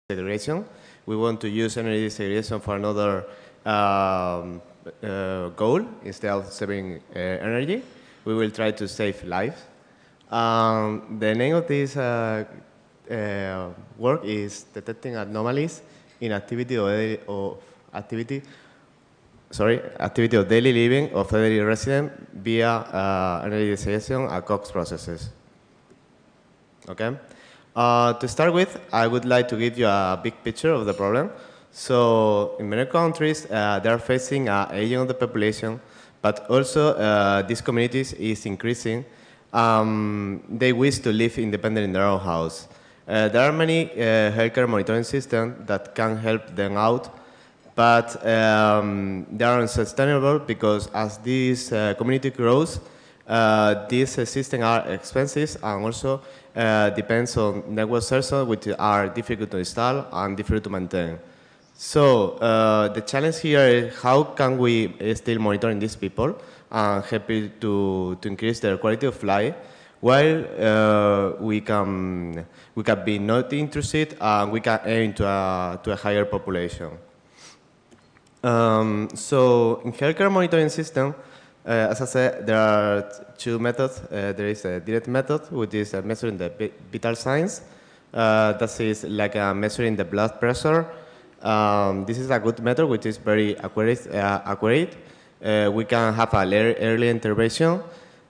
disaggregation. We want to use energy disaggregation for another goal instead of saving energy. We will try to save lives. The name of this work is detecting anomalies in activity of daily living of daily resident via energy disaggregation at Cox Processes. Okay. To start with, I would like to give you a big picture of the problem. So in many countries, they are facing an aging of the population, but also these communities is increasing. They wish to live independent in their own house. There are many healthcare monitoring systems that can help them out, but they are unsustainable because as this community grows, these systems are expensive and also depends on network services which are difficult to install and difficult to maintain. So the challenge here is how can we still monitoring these people and help it to increase their quality of life while we can be not interested and we can aim to a higher population. So in healthcare monitoring system, as I said, there are two methods. There is a direct method, which is measuring the vital signs. That is like measuring the blood pressure. This is a good method, which is very accurate. We can have a early intervention,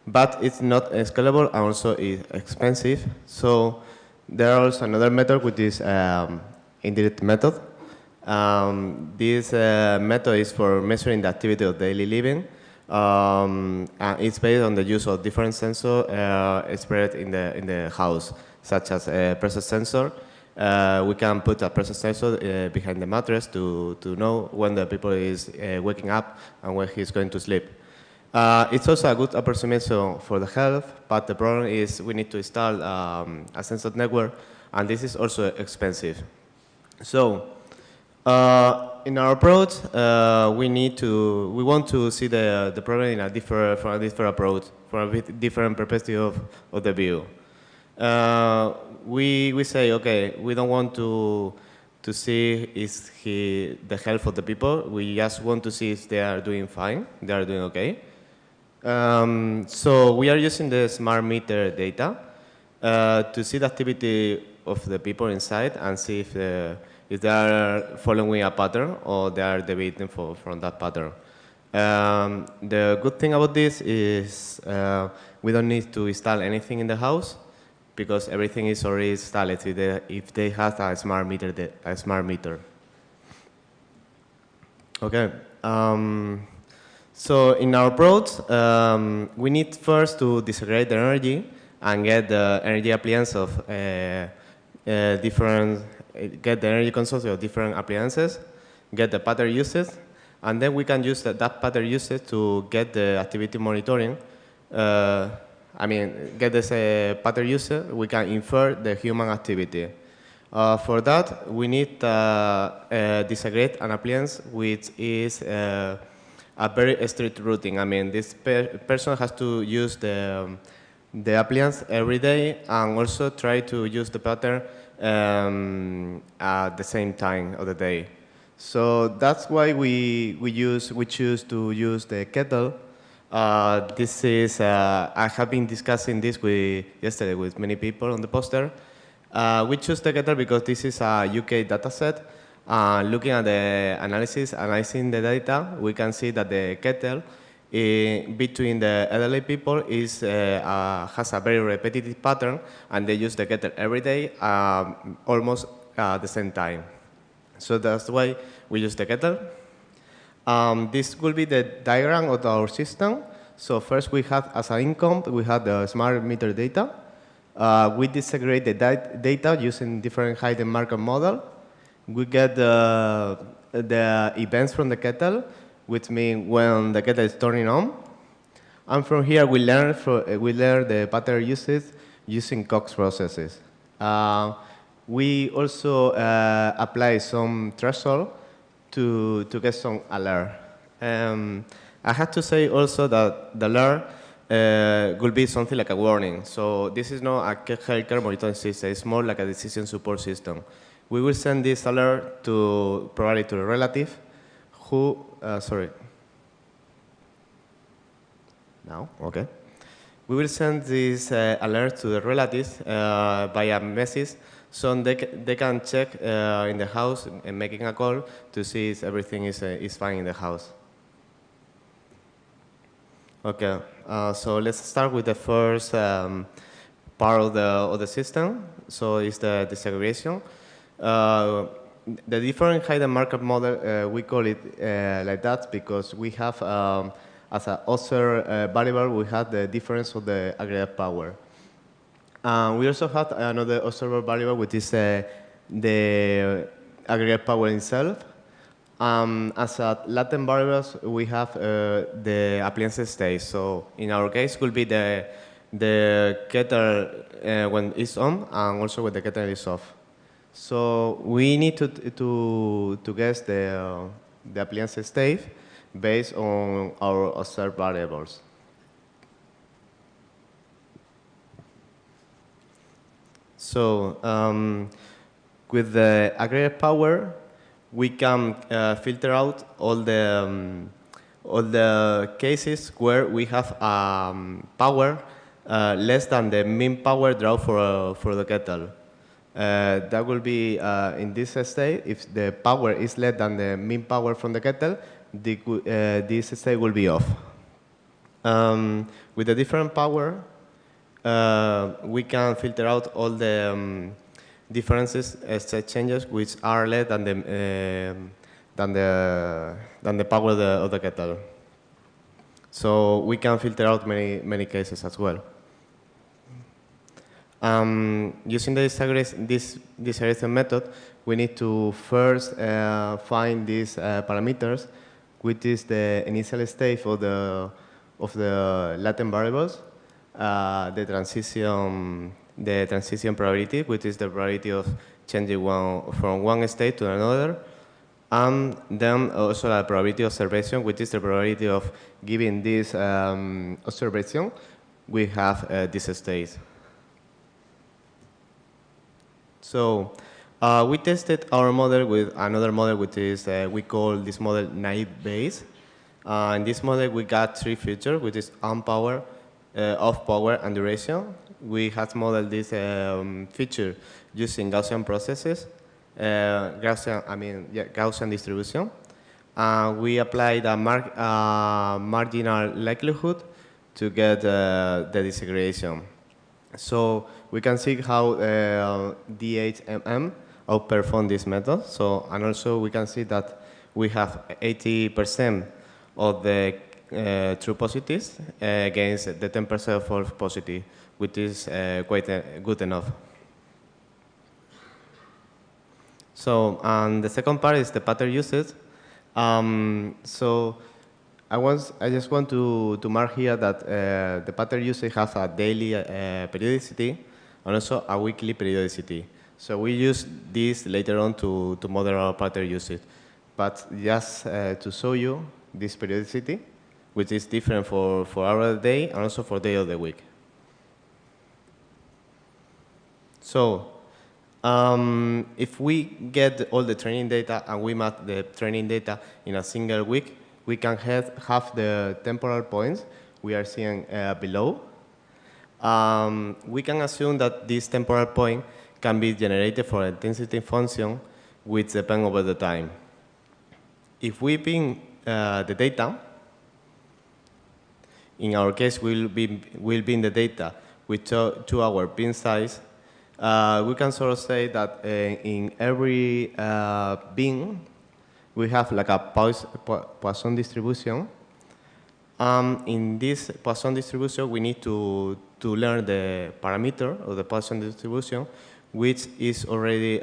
but it's not scalable and also is expensive. So there are also another method, which is indirect method. This method is for measuring the activity of daily living. It's based on the use of different sensors spread in the house, such as a pressure sensor. We can put a pressure sensor behind the mattress to know when the people is waking up and when he's going to sleep. It's also a good approximation for the health, but the problem is we need to install a sensor network, and this is also expensive. So in our approach, we want to see the problem in from a different approach, from a different perspective of the view. We say, okay, we don't want to see the health of the people. We just want to see if they are doing fine, they are doing okay. So we are using the smart meter data to see the activity of the people inside and see if they are following a pattern or they are deviating from that pattern. The good thing about this is we don't need to install anything in the house because everything is already installed if they have a smart meter. Okay. So in our approach, we need first to disaggregate the energy and get the energy appliance of get the energy consumption of different appliances, get the pattern usage, and then we can use that pattern usage to get the activity monitoring. Get this pattern usage, we can infer the human activity. For that, we need disaggregate an appliance which is a very strict routing. This person has to use the appliance every day and also try to use the pattern at the same time of the day. So that's why we choose to use the kettle. This is I have been discussing this yesterday with many people on the poster. We choose the kettle because this is a UK dataset. Looking at the analyzing the data, we can see that the kettle between the elderly people has a very repetitive pattern, and they use the kettle every day, almost at the same time. So that's why we use the kettle. This will be the diagram of our system. So first we have as an income, we have the smart meter data. We disaggregate the data using different hidden marker model. We get the events from the kettle, which means when the kettle is turning on. And from here, we learn the pattern usage using Cox processes. We also apply some threshold to get some alert. I have to say also that the alert will be something like a warning. So this is not a healthcare monitoring system. It's more like a decision support system. we will send this alert to probably to the relative who, now, okay. We will send this alert to the relatives via message so they can check in the house and making a call to see if everything is fine in the house. Okay, so let's start with the first part of the system. So it's the disaggregation. The different hidden markup model, we call it like that because we have, as an observer variable, we have the difference of the aggregate power. We also have another observer variable, which is the aggregate power itself. As a latent variables, we have the appliance state. So in our case, could be the kettle when it's on, and also when the kettle is off. So we need to guess the appliance state based on our observed variables. So with the aggregate power, we can filter out all the cases where we have power less than the mean power draw for the kettle. That will be in this state, if the power is less than the mean power from the kettle, this state will be off. With the different power, we can filter out all the differences, state changes, which are less than the power of the kettle. So we can filter out many cases as well. Using this disaggregation method, we need to first find these parameters, which is the initial state of the latent variables, the transition probability, which is the probability of changing from one state to another, and then also the probability of observation, which is the probability of giving this observation we have this state. So we tested our model with another model, which is we call this model naive Bayes. In this model, we got three features, which is on power, off power, and duration. We have modeled this feature using Gaussian processes, Gaussian distribution. We applied a marginal likelihood to get the disaggregation. So we can see how DHMM outperformed this method. So, and also we can see that we have 80% of the true positives against the 10% of false positive, which is quite good enough. So, and the second part is the pattern usage. So, I just want to mark here that the pattern usage has a daily periodicity and also a weekly periodicity. So we use this later on to model our pattern usage. But just to show you this periodicity, which is different for hour of the day and also for day of the week. So if we get all the training data and we map the training data in a single week, we can have the temporal points we are seeing below. We can assume that this temporal point can be generated for an intensity function which depends over the time. If we ping the data, in our case we'll ping the data with 2 hour pin size, we can sort of say that in every ping we have like a Poisson distribution. In this Poisson distribution, we need to learn the parameter of the Poisson distribution, which is already,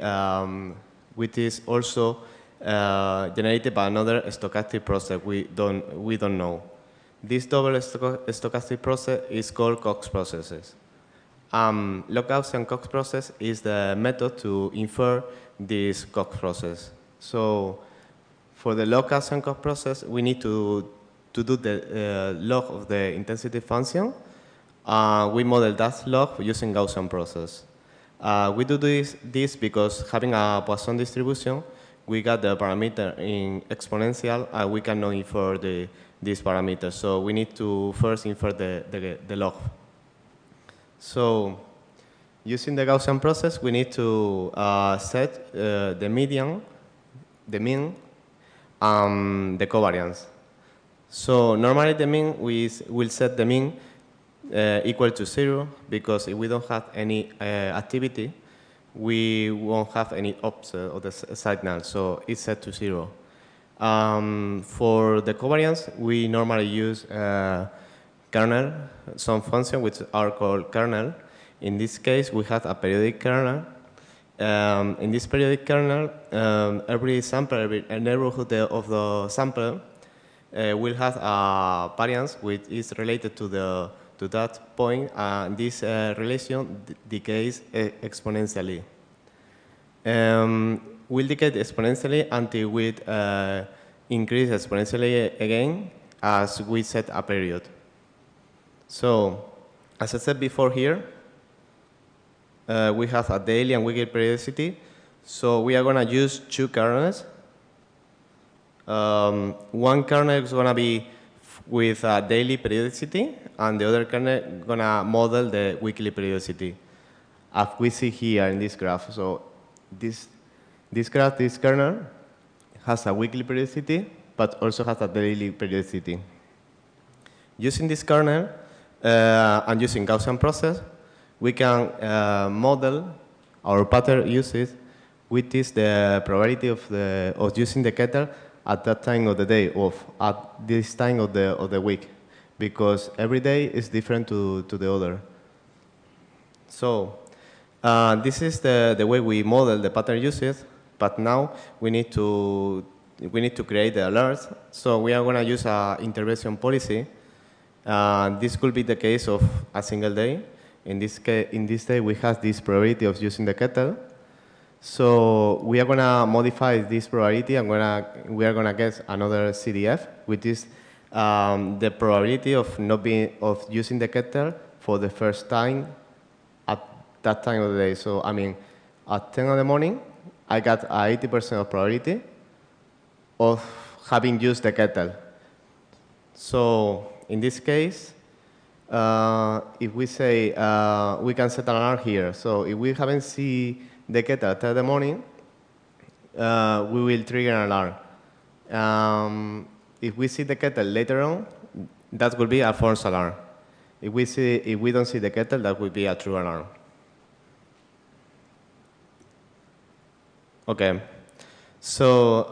which is also generated by another stochastic process we don't know. This double stochastic process is called Cox Processes. Gaussian Cox Process is the method to infer this Cox process. So for the Gaussian Cox process, we need to do the log of the intensity function. We model that log using Gaussian process. We do this because having a Poisson distribution, we got the parameter in exponential, and we cannot infer this parameter. So we need to first infer the log. So using the Gaussian process, we need to set the median, the mean, the covariance. So normally the mean, we'll set the mean equal to 0, because if we don't have any activity, we won't have any offset of the signal, so it's set to 0. For the covariance, we normally use kernel, some function which are called kernel. In this case, we have a periodic kernel. In this periodic kernel, every sample, every neighborhood of the sample will have a variance which is related to that point, and this relation decays exponentially. Will decay exponentially until we increase exponentially again as we set a period. So, as I said before here, we have a daily and weekly periodicity. So we are going to use two kernels. One kernel is going to be with a daily periodicity, and the other kernel is going to model the weekly periodicity, as we see here in this graph. So this graph, this kernel, has a weekly periodicity, but also has a daily periodicity. Using this kernel and using Gaussian process, we can model our pattern uses, which is the probability of using the kettle at that time of the day, at this time of the week, because every day is different to the other. So this is the way we model the pattern uses, but now we need to create the alerts. So we are going to use an intervention policy. This could be the case of a single day. In this day, we have this probability of using the kettle. So we are going to modify this probability, and we are going to get another CDF, which is the probability of using the kettle for the first time at that time of the day. So I mean, at 10 in the morning, I got 80% of probability of having used the kettle. So in this case, if we say we can set an alarm here. So if we haven't seen the kettle at 10 in the morning, we will trigger an alarm. If we see the kettle later on, that will be a false alarm. If we don't see the kettle, that will be a true alarm. Okay. So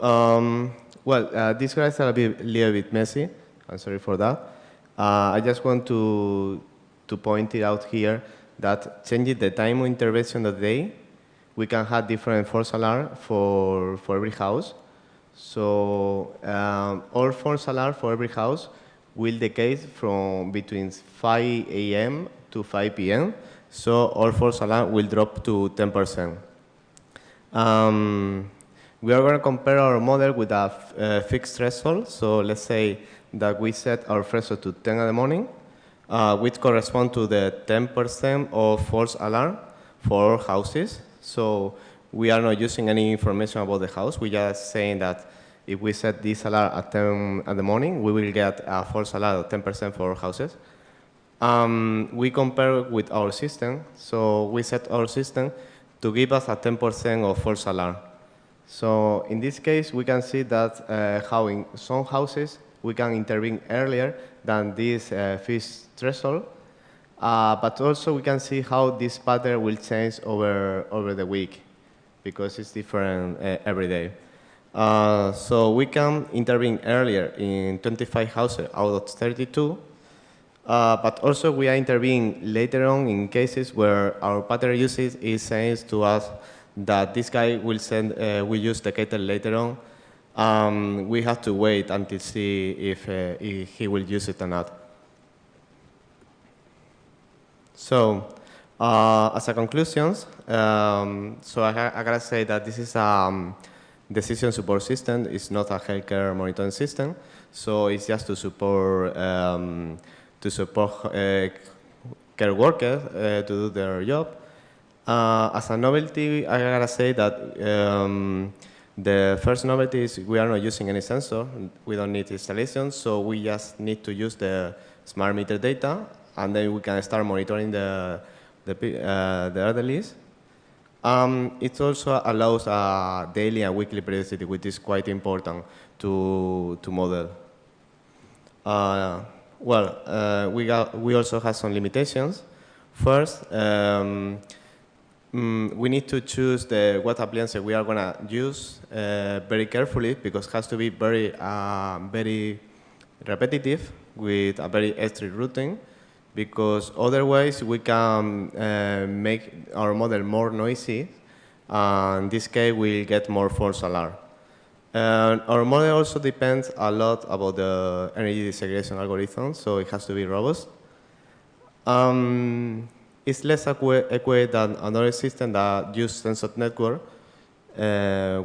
these guys are a little bit messy. I'm sorry for that. I just want to point it out here that changing the time of intervention of the day, we can have different false alarm for every house. So all false alarm for every house will decay from between 5 a.m. to 5 p.m. So all false alarm will drop to 10%. We are going to compare our model with a fixed threshold. So let's say that we set our threshold to 10 in the morning, which corresponds to the 10% of false alarm for houses. So we are not using any information about the house. We're just saying that if we set this alarm at 10 in the morning, we will get a false alarm of 10% for houses. We compare with our system. So we set our system to give us a 10% of false alarm. So in this case, we can see that how in some houses, we can intervene earlier than this fixed threshold. But also we can see how this pattern will change over the week, because it's different every day. So we can intervene earlier in 25 houses out of 32. But also we are intervening later on in cases where our pattern usage is saying to us that this guy will use the kettle later on. We have to wait until see if he will use it or not. So, as a conclusions, so I gotta say that this is a decision support system. It's not a healthcare monitoring system. So it's just to support care workers to do their job. As a novelty, I gotta say that the first novelty is we are not using any sensor. We don't need installation, so we just need to use the smart meter data, and then we can start monitoring the elderlies. It also allows daily and weekly periodicity, which is quite important to model. We also have some limitations. First, we need to choose what appliance we are going to use very carefully, because it has to be very repetitive with a very strict routing, because otherwise we can make our model more noisy, and in this case we'll get more false alarm. Our model also depends a lot about the energy disaggregation algorithm, so it has to be robust. It's less accurate than another system that uses sensor network,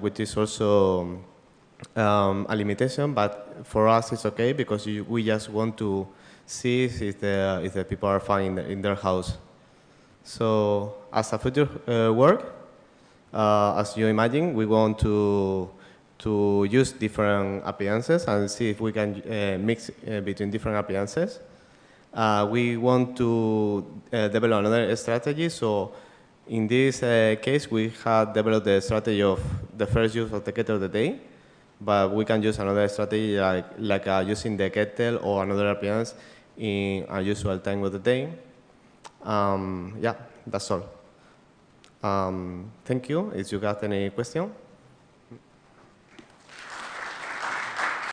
which is also a limitation, but for us it's okay, because we just want to see if the people are fine in their house. So as a future work, as you imagine, we want to use different appliances and see if we can mix between different appliances. We want to develop another strategy. So in this case, we have developed the strategy of the first use of the kettle of the day, but we can use another strategy like using the kettle or another appliance in a usual time of the day. Yeah, that's all. Thank you. If you got any question.